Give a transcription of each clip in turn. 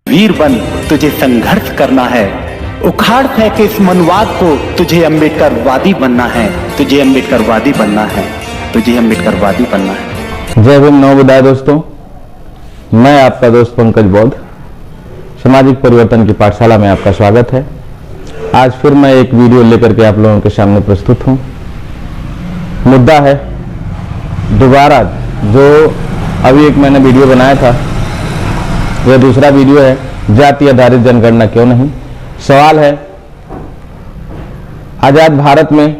वीर बन, तुझे संघर्ष करना है। उखाड़ फेंक इस मनवाद को, तुझे अम्बेडकरवादी बनना है। तुझे अम्बेडकरवादी बनना है। तुझे अम्बेडकरवादी बनना है। जय भीम, नमोबुद्धाय दोस्तों। मैं आपका दोस्त पंकज बौद्ध, सामाजिक परिवर्तन की पाठशाला में आपका स्वागत है। आज फिर मैं एक वीडियो लेकर के आप लोगों के सामने प्रस्तुत हूँ। मुद्दा है दोबारा जो अभी एक मैंने वीडियो बनाया था, यह दूसरा वीडियो है, जाति आधारित जनगणना क्यों नहीं। सवाल है, आजाद भारत में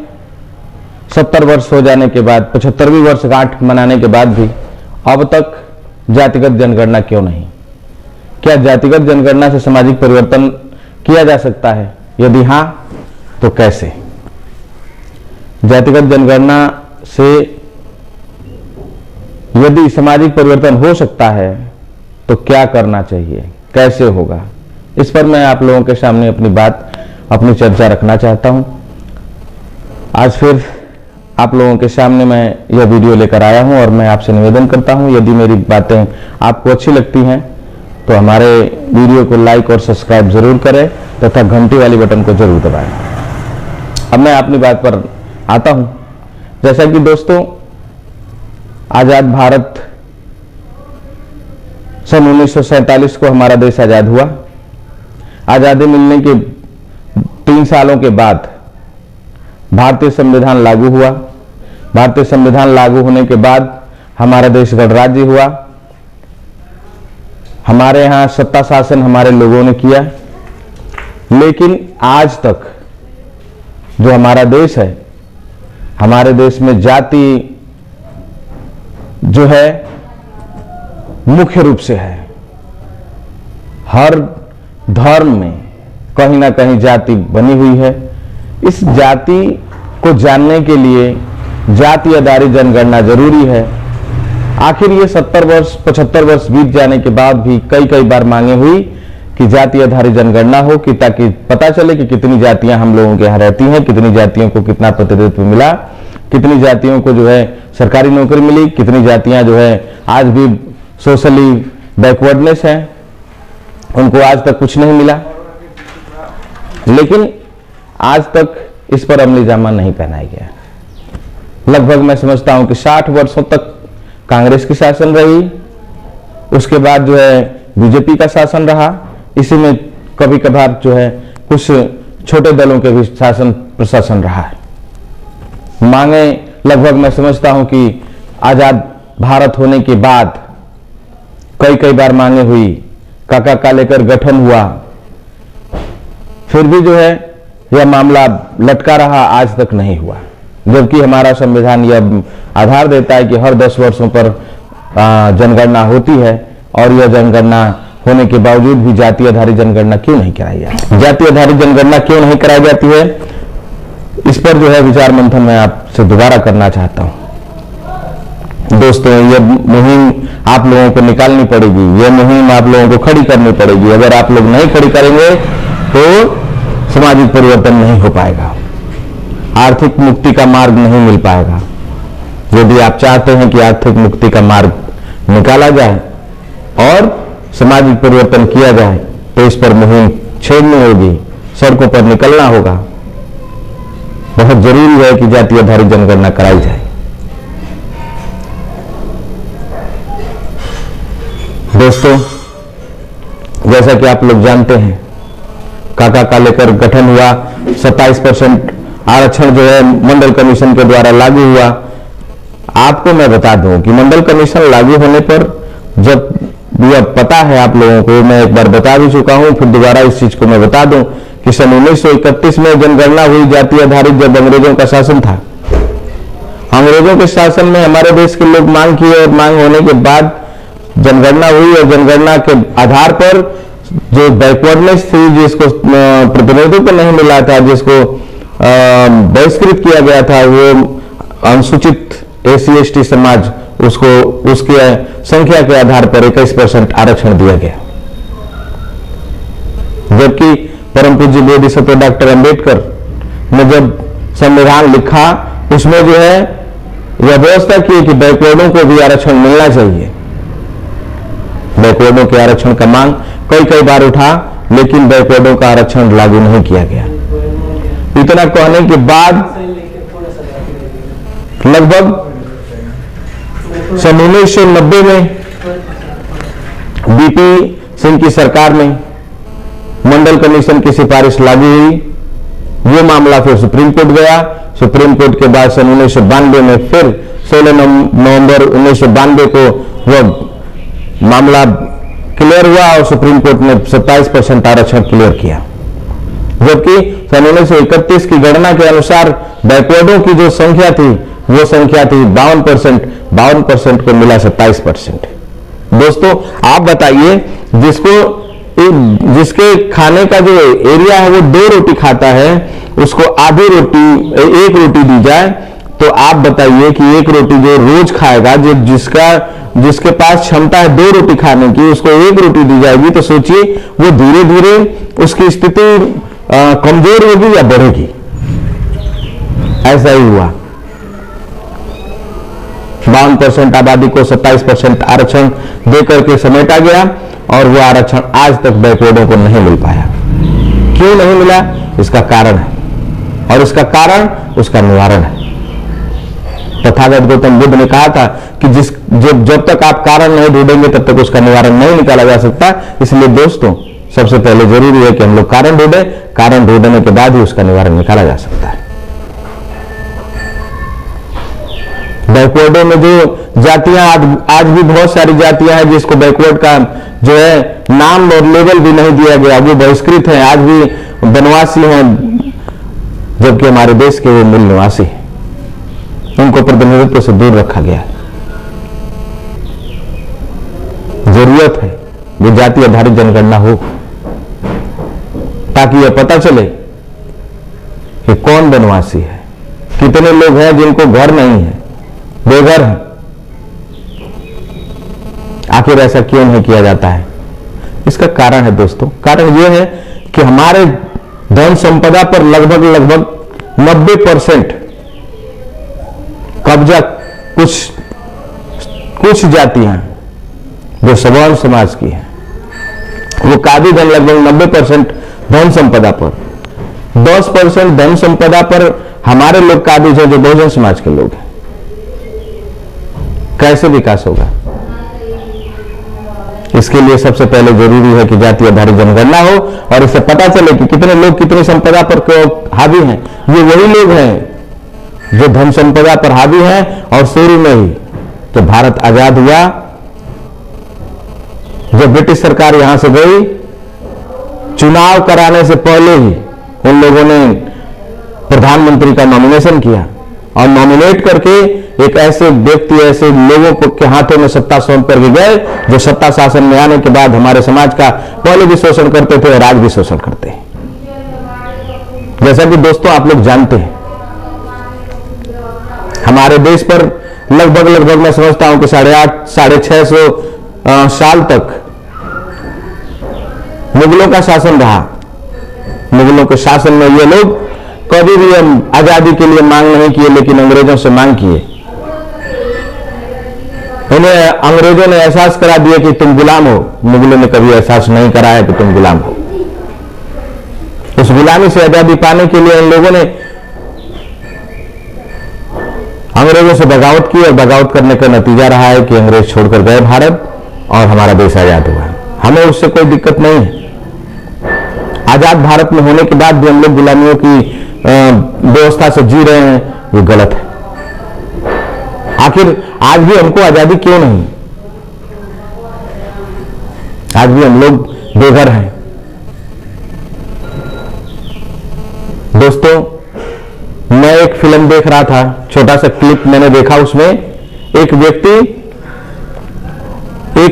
70 वर्ष हो जाने के बाद, 75वीं वर्षगांठ मनाने के बाद भी अब तक जातिगत जनगणना क्यों नहीं। क्या जातिगत जनगणना से सामाजिक परिवर्तन किया जा सकता है? यदि हां तो कैसे? जातिगत जनगणना से यदि सामाजिक परिवर्तन हो सकता है तो क्या करना चाहिए, कैसे होगा? इस पर मैं आप लोगों के सामने अपनी बात, अपनी चर्चा रखना चाहता हूं। आज फिर आप लोगों के सामने मैं यह वीडियो लेकर आया हूं और मैं आपसे निवेदन करता हूं, यदि मेरी बातें आपको अच्छी लगती हैं तो हमारे वीडियो को लाइक और सब्सक्राइब जरूर करें तथा घंटी वाली बटन को जरूर दबाएं। अब मैं अपनी बात पर आता हूं। जैसा कि दोस्तों, आजाद भारत सन 1947 को हमारा देश आजाद हुआ। आजादी मिलने के 3 सालों के बाद भारतीय संविधान लागू हुआ। भारतीय संविधान लागू होने के बाद हमारा देश गणराज्य हुआ। हमारे यहां सत्ता शासन हमारे लोगों ने किया। लेकिन आज तक जो हमारा देश है, हमारे देश में जाति जो है मुख्य रूप से है। हर धर्म में कहीं ना कहीं जाति बनी हुई है। इस जाति को जानने के लिए जाति आधारित जनगणना जरूरी है। आखिर ये 70 वर्ष 75 वर्ष बीत जाने के बाद भी कई बार मांगे हुई कि जाति आधारित जनगणना हो, कि ताकि पता चले कि कितनी जातियां हम लोगों के यहाँ रहती हैं, कितनी जातियों को कितना प्रतिनिधित्व मिला, कितनी जातियों को जो है सरकारी नौकरी मिली, कितनी जातियां जो है आज भी सोशली बैकवर्डनेस है, उनको आज तक कुछ नहीं मिला। लेकिन आज तक इस पर अमली जामा नहीं पहनाया गया। लगभग मैं समझता हूं कि 60 वर्षों तक कांग्रेस की शासन रही, उसके बाद जो है बीजेपी का शासन रहा। इसी में कभी कभार जो है कुछ छोटे दलों के भी शासन प्रशासन रहा है। मांगे लगभग मैं समझता हूं कि आजाद भारत होने के बाद कई बार मांगे हुई, काका का लेकर गठन हुआ, फिर भी जो है यह मामला लटका रहा, आज तक नहीं हुआ। जबकि हमारा संविधान यह आधार देता है कि हर 10 वर्षों पर जनगणना होती है, और यह जनगणना होने के बावजूद भी जाति आधारित जनगणना क्यों नहीं कराई जाती? जाति आधारित जनगणना क्यों नहीं कराई जाती है, इस पर जो है विचार मंथन मैं आपसे दोबारा करना चाहता हूं। दोस्तों, यह मुहिम आप लोगों को निकालनी पड़ेगी, यह मुहिम आप लोगों को खड़ी करनी पड़ेगी। अगर आप लोग नहीं खड़ी करेंगे तो सामाजिक परिवर्तन नहीं हो पाएगा, आर्थिक मुक्ति का मार्ग नहीं मिल पाएगा। यदि आप चाहते हैं कि आर्थिक मुक्ति का मार्ग निकाला जाए और सामाजिक परिवर्तन किया जाए तो इस पर मुहिम छेड़नी होगी, सड़कों पर निकलना होगा। बहुत जरूरी है कि जाति आधारित जनगणना कराई जाए। दोस्तों, जैसा कि आप लोग जानते हैं, काका का लेकर गठन हुआ, 27% आरक्षण जो है मंडल कमीशन के द्वारा लागू हुआ। आपको मैं बता दूं कि मंडल कमीशन लागू होने पर, जब यह पता है आप लोगों को, मैं एक बार बता भी चुका हूं, फिर दोबारा इस चीज को मैं बता दूं कि सन 1931 में जनगणना हुई जाति आधारित, जब अंग्रेजों का शासन था। अंग्रेजों के शासन में हमारे देश के लोग मांग किए और मांग होने के बाद जनगणना हुई, और जनगणना के आधार पर जो बैकवर्डनेस थी, जिसको प्रतिनिधित्व नहीं मिला था, जिसको बहिष्कृत किया गया था, वो अनुसूचित SC/ST समाज, उसको उसकी संख्या के आधार पर 21% आरक्षण दिया गया। जबकि परम पूज्य बोधिसत्व डॉक्टर अंबेडकर ने जब संविधान लिखा, उसमें जो है यह व्यवस्था की कि बैकवर्डों को भी आरक्षण मिलना चाहिए। बैकवर्डों के आरक्षण का मांग कई बार उठा, लेकिन बैकवर्डों का आरक्षण लागू नहीं किया गया। इतना कहने के बाद लगभग सन 1990 में बीपी सिंह की सरकार में मंडल कमीशन की सिफारिश लागू हुई। ये मामला फिर सुप्रीम कोर्ट गया। सुप्रीम कोर्ट के बाद सन 1992 में फिर 16 नवंबर 1992 को वह मामला क्लियर हुआ और सुप्रीम कोर्ट ने 27% आरक्षण क्लियर किया। जबकि सन 1931 की गणना के अनुसार बैकवर्डों की जो संख्या थी वो संख्या थी 52% को मिला 27%। दोस्तों आप बताइए, जिसके खाने का जो एरिया है वो 2 रोटी खाता है, उसको आधी रोटी 1 रोटी दी जाए, तो आप बताइए कि 1 रोटी जो रोज खाएगा, जिसके पास क्षमता है 2 रोटी खाने की, उसको 1 रोटी दी जाएगी, तो सोचिए वो धीरे धीरे उसकी स्थिति कमजोर होगी या बढ़ेगी। ऐसा ही हुआ। 52% आबादी को 27% आरक्षण देकर के समेटा गया और वो आरक्षण आज तक बैकवर्डों को नहीं मिल पाया। क्यों नहीं मिला? इसका कारण है, और इसका कारण उसका निवारण है। तथागत गौतम बुद्ध ने कहा था कि जब तक आप कारण नहीं ढूंढेंगे तब तक उसका निवारण नहीं निकाला जा सकता। इसलिए दोस्तों सबसे पहले जरूरी है कि हम लोग कारण ढूंढें, कारण ढूंढने के बाद ही उसका निवारण निकाला जा सकता है। बैकवर्डों में जो जातियां आज भी बहुत सारी जातियां हैं जिसको बैकवर्ड का जो है नाम और लेवल भी नहीं दिया गया, वो बहिष्कृत हैं, आज भी वनवासी हैं, जबकि हमारे देश के वो मूल निवासी हैं। उनको प्रतिनिधित्व से दूर रखा गया। जरूरत है वो जाति आधारित जनगणना हो, ताकि यह पता चले कि कौन वनवासी है, कितने लोग हैं जिनको घर नहीं है, बेघर है। आखिर ऐसा क्यों नहीं किया जाता है? इसका कारण है दोस्तों, कारण यह है कि हमारे धन संपदा पर लगभग 90% कब्जा कुछ जातियां जो सवर्ण समाज की है, वो काबिज है लगभग 90% धन संपदा पर। 10% धन संपदा पर हमारे लोग काबिज हैं जो बहुजन समाज के लोग हैं। कैसे विकास होगा? इसके लिए सबसे पहले जरूरी है कि जाति आधारित जनगणना हो और इससे पता चले कि कितने लोग कितनी संपदा पर हावी हैं। ये वही लोग हैं जो धन संपदा पर हावी हैं। और शुरू में ही जब भारत आजाद हुआ, जब ब्रिटिश सरकार यहां से गई, चुनाव कराने से पहले ही उन लोगों ने प्रधानमंत्री का नॉमिनेशन किया और नॉमिनेट करके एक ऐसे व्यक्ति, ऐसे लोगों को के हाथों में सत्ता सौंप करके गए जो सत्ता शासन में आने के बाद हमारे समाज का पहले भी शोषण करते थे और आज भी शोषण करते हैं। जैसा कि दोस्तों आप लोग जानते हैं, हमारे देश पर लगभग मैं समझता हूं कि 650 साल तक मुगलों का शासन रहा। मुगलों के शासन में ये लोग कभी भी हम आजादी के लिए मांग नहीं किए, लेकिन अंग्रेजों से मांग किए। इन्हें अंग्रेजों ने एहसास करा दिया कि तुम गुलाम हो। मुगलों ने कभी एहसास नहीं कराया कि तुम गुलाम हो। उस गुलामी से आजादी पाने के लिए इन लोगों ने अंग्रेजों से बगावत की और बगावत करने का नतीजा रहा है कि अंग्रेज छोड़कर गए भारत और हमारा देश आजाद हुआ। हमें उससे कोई दिक्कत नहीं है। आजाद भारत में होने के बाद भी हम लोग गुलामियों की व्यवस्था से जी रहे हैं, ये गलत है। आखिर आज भी हमको आजादी क्यों नहीं? आज भी हम लोग बेघर हैं। दोस्तों मैं एक फिल्म देख रहा था, छोटा सा क्लिप मैंने देखा। उसमें एक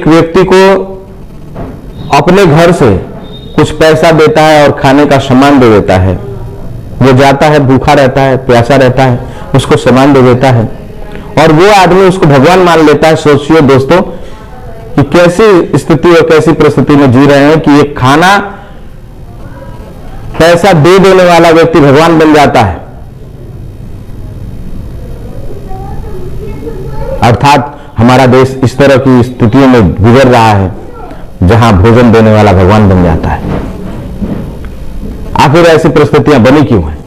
व्यक्ति को अपने घर से कुछ पैसा देता है और खाने का सामान दे देता है। वो जाता है, भूखा रहता है, प्यासा रहता है, उसको सामान दे देता है और वो आदमी उसको भगवान मान लेता है। सोचिए दोस्तों कि कैसी स्थिति और कैसी परिस्थिति में जी रहे हैं कि एक खाना पैसा दे देने वाला व्यक्ति भगवान बन जाता है। अर्थात हमारा देश इस तरह की स्थितियों में गुजर रहा है जहां भोजन देने वाला भगवान बन जाता है। आखिर ऐसी परिस्थितियां बनी क्यों हैं?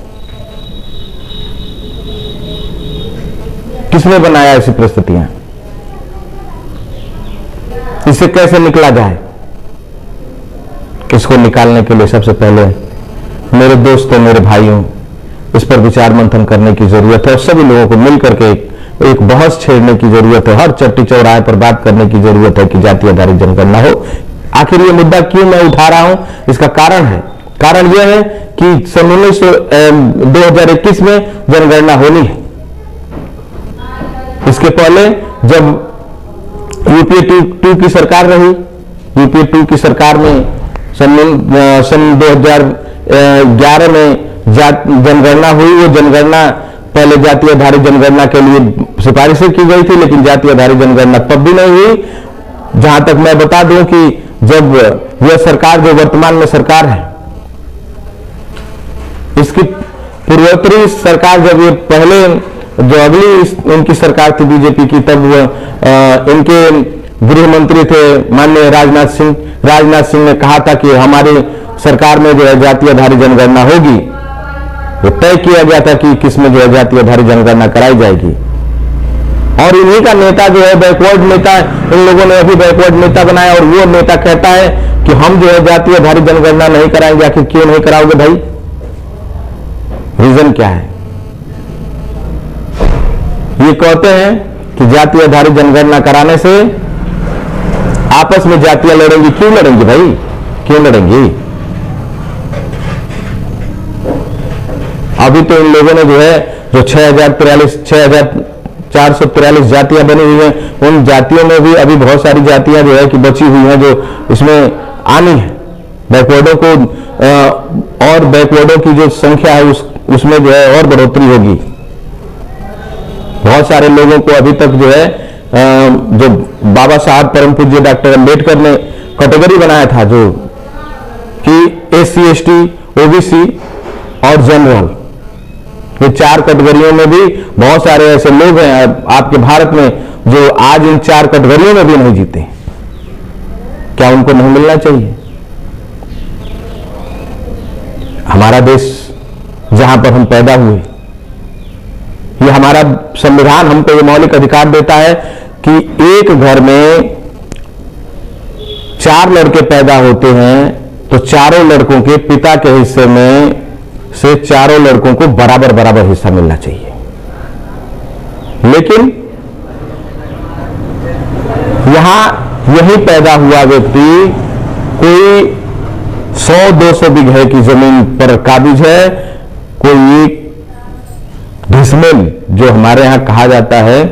किसने बनाया ऐसी परिस्थितियां? इससे कैसे निकला जाए? इसको निकालने के लिए सबसे पहले मेरे दोस्तों, मेरे भाइयों, इस पर विचार मंथन करने की जरूरत है और सभी लोगों को मिलकर के एक बहस छेड़ने की जरूरत है। हर चट्टी चौराहे पर बात करने की जरूरत है कि जाति आधारित जनगणना हो। आखिर ये मुद्दा क्यों मैं उठा रहा हूं? इसका कारण है, कारण यह है कि सन 2021 में जनगणना होनी है। इसके पहले जब यूपीए 2 की सरकार रही, यूपीए 2 की सरकार में सन 2011 में जनगणना हुई। वो जनगणना पहले जाति आधारित जनगणना के लिए सिफारिशें की गई थी, लेकिन जाति आधारित जनगणना तब भी नहीं हुई। जहां तक मैं बता दूं कि जब यह सरकार, जो वर्तमान में सरकार है, इसकी पूर्वोत्तरी सरकार, जब ये पहले जो अगली इनकी सरकार थी बीजेपी की, तब इनके गृह मंत्री थे माननीय राजनाथ सिंह। राजनाथ सिंह ने कहा था कि हमारी सरकार में जो है जाति आधारित जनगणना होगी। वो तय किया गया था कि किसमें जो है जाति आधारित जनगणना कराई जाएगी। और इन्हीं का नेता जो है बैकवर्ड नेता, इन लोगों ने अभी बैकवर्ड नेता बनाया और वो नेता कहता है कि हम जो है जाति आधारित जनगणना नहीं कराएंगे। आखिर क्यों नहीं कराओगे भाई? रीजन क्या है? ये कहते हैं कि जाति आधारित जनगणना कराने से आपस में जातियां लड़ेंगी। क्यों लड़ेंगी भाई? क्यों लड़ेंगी? अभी तो इन लोगों ने जो है जो 6443 जातियां बनी हुई हैं, उन जातियों में भी अभी बहुत सारी जातियां जो है कि बची हुई हैं, जो इसमें आनी है। बैकवर्डों को और बैकवर्डों की जो संख्या है उसमें जो है और बढ़ोतरी होगी। बहुत सारे लोगों को अभी तक जो है जो बाबा साहब परम पूज्य डॉक्टर अंबेडकर ने कैटेगरी बनाया था, जो कि SC ST OBC और जनरल, ये 4 कैटेगरियों में भी बहुत सारे ऐसे लोग हैं आपके भारत में जो आज इन 4 कैटेगरियों में भी नहीं जीते। क्या उनको नहीं मिलना चाहिए? हमारा देश जहां पर हम पैदा हुए, ये हमारा संविधान हमको ये मौलिक अधिकार देता है कि एक घर में 4 लड़के पैदा होते हैं तो चारों लड़कों के पिता के हिस्से में से चारों लड़कों को बराबर बराबर हिस्सा मिलना चाहिए। लेकिन यहां यही पैदा हुआ व्यक्ति कोई 100-200 बीघे की जमीन पर काबिज है, कोई डिसमिल, जो हमारे यहां कहा जाता है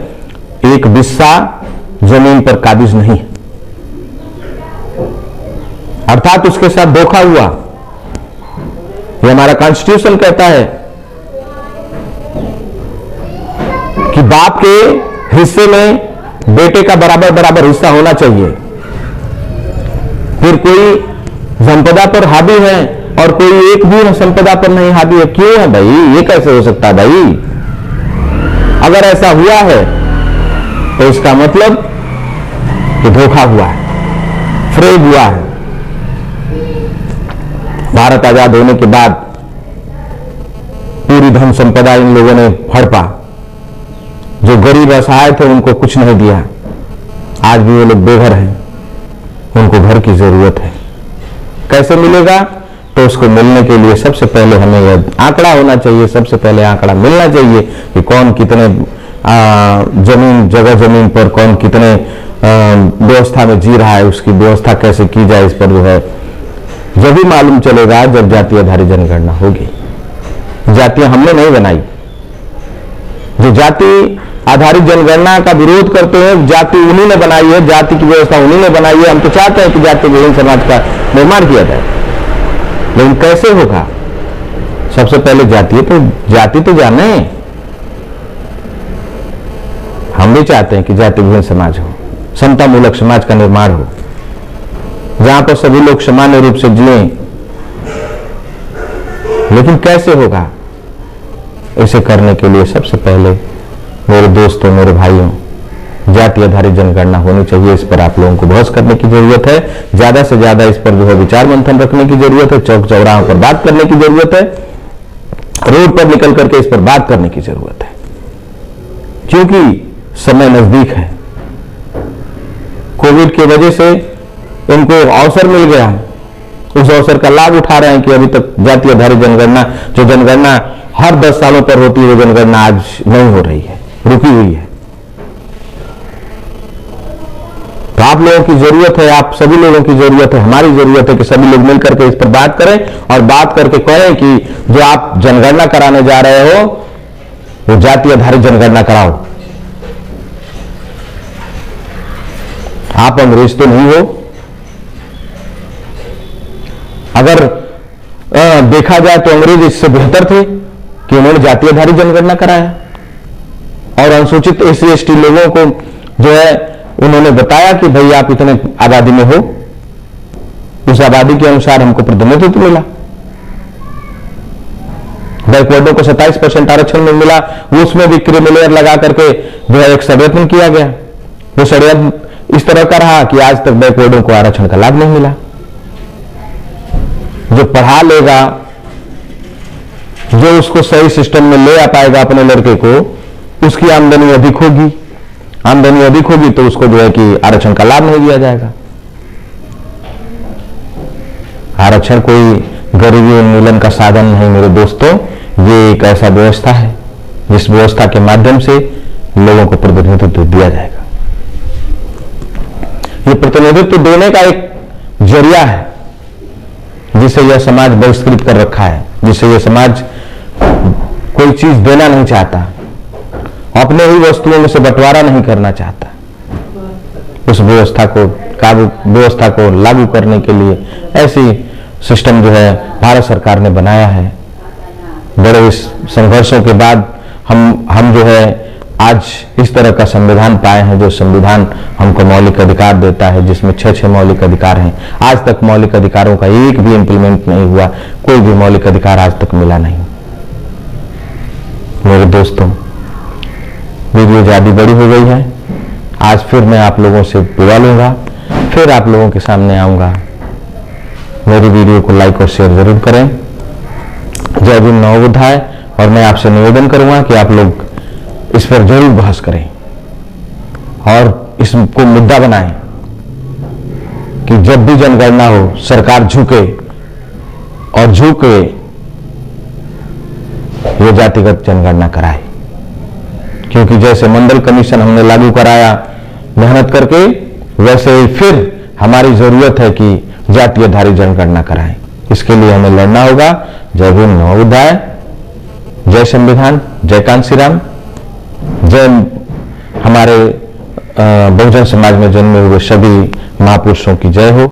1 बिस्सा जमीन पर काबिज नहीं। अर्थात उसके साथ धोखा हुआ। ये हमारा कॉन्स्टिट्यूशन कहता है कि बाप के हिस्से में बेटे का बराबर बराबर हिस्सा होना चाहिए। फिर कोई संपदा पर हावी है और कोई एक भी संपदा पर नहीं हावी है। क्यों है भाई? ये कैसे हो सकता है भाई? अगर ऐसा हुआ है तो इसका मतलब कि धोखा हुआ है, फ्रॉड हुआ है। भारत आजाद होने के बाद पूरी धन संपदा इन लोगों ने हड़पा। जो गरीब असहाय थे उनको कुछ नहीं दिया। आज भी वो लोग बेघर हैं, उनको घर की जरूरत है। कैसे मिलेगा? तो उसको मिलने के लिए सबसे पहले हमें यह आंकड़ा होना चाहिए। सबसे पहले आंकड़ा मिलना चाहिए कि कौन कितने जगह जमीन पर कौन कितने व्यवस्था में जी रहा है, उसकी व्यवस्था कैसे की जाए, इस पर जो है जब भी मालूम चलेगा जब जाति आधारित जनगणना होगी। जातियां हमने नहीं बनाई। जो जाति आधारित जनगणना का विरोध करते हैं, जाति उन्हीं ने बनाई है, जाति की व्यवस्था उन्हीं ने बनाई है। हम तो चाहते हैं कि जाति विहीन समाज का निर्माण किया जाए, लेकिन कैसे होगा? सबसे पहले जाति तो जाने। हम भी चाहते हैं कि जाति विहीन समाज हो, समता मूलक समाज का निर्माण हो, जहां पर सभी लोग सामान्य रूप से जिए। लेकिन कैसे होगा? इसे करने के लिए सबसे पहले मेरे दोस्तों, मेरे भाइयों, जाति आधारित जनगणना होनी चाहिए। इस पर आप लोगों को बहस करने की जरूरत है, ज्यादा से ज्यादा इस पर जो है विचार मंथन रखने की जरूरत है, चौक चौराहों पर बात करने की जरूरत है, रोड पर निकल करके इस पर बात करने की जरूरत है, क्योंकि समय नजदीक है। कोविड की वजह से इनको अवसर मिल गया, उस अवसर का लाभ उठा रहे हैं कि अभी तक जाति आधारित जनगणना, जो जनगणना हर 10 सालों पर होती है, वो जनगणना आज नहीं हो रही है, रुकी हुई है। तो आप लोगों की जरूरत है, आप सभी लोगों की जरूरत है, हमारी जरूरत है कि सभी लोग मिलकर के इस पर बात करें और बात करके कहें कि जो आप जनगणना कराने जा रहे हो वो जाति आधारित जनगणना कराओ। आप अंग्रेज तो नहीं हो। अगर देखा जाए तो अंग्रेज इससे बेहतर थे कि उन्होंने जाति आधारित जनगणना कराया और अनुसूचित एससी एसटी लोगों को जो है उन्होंने बताया कि भाई आप इतने आबादी में हो, उस आबादी के अनुसार हमको प्रतिनिधित्व मिला। बैकवर्डों को 27% आरक्षण में मिला, उसमें भी क्रिमिलेयर लगा करके जो है एक षड्यंत्र किया गया। वो षड्यंत्र इस तरह का रहा कि आज तक बैकवर्डों को आरक्षण का लाभ नहीं मिला। जो पढ़ा लेगा, जो उसको सही सिस्टम में ले आ पाएगा अपने लड़के को, उसकी आमदनी अधिक होगी, आमदनी अधिक होगी तो उसको जो है कि आरक्षण का लाभ नहीं दिया जाएगा। आरक्षण कोई गरीबी उन्मूलन का साधन नहीं मेरे दोस्तों, ये एक ऐसा व्यवस्था है जिस व्यवस्था के माध्यम से लोगों को प्रतिनिधित्व दिया जाएगा। ये प्रतिनिधित्व देने का एक जरिया है जिसे यह समाज बहिष्कृत कर रखा है, जिसे यह समाज कोई चीज देना नहीं चाहता, अपने ही वस्तुओं में से बंटवारा नहीं करना चाहता। उस व्यवस्था को लागू करने के लिए ऐसी सिस्टम जो है भारत सरकार ने बनाया है। बड़े इस संघर्षों के बाद हम जो है आज इस तरह का संविधान पाए हैं, जो संविधान हमको मौलिक अधिकार देता है, जिसमें 6 मौलिक अधिकार हैं। आज तक मौलिक अधिकारों का एक भी इंप्लीमेंट नहीं हुआ, कोई भी मौलिक अधिकार आज तक मिला नहीं। मेरे दोस्तों, वीडियो ज्यादा बड़ी हो गई है, आज फिर मैं आप लोगों से विदा लूंगा, फिर आप लोगों के सामने आऊंगा। मेरी वीडियो को लाइक और शेयर जरूर करें। जय भीम, नमो बुद्धाय। और मैं आपसे निवेदन करूंगा कि आप लोग इस पर जरूर बहस करें और इसको मुद्दा बनाएं कि जब भी जनगणना हो सरकार झुके और झुके ये जातिगत जनगणना कराए, क्योंकि जैसे मंडल कमीशन हमने लागू कराया मेहनत करके, वैसे ही फिर हमारी जरूरत है कि जाति आधारित जनगणना कराएं। इसके लिए हमें लड़ना होगा। जय भीम, नमो बुद्धाय। जय संविधान, जय कांसी राम, जय हमारे बहुजन समाज में जन्मे हुए सभी महापुरुषों की जय हो।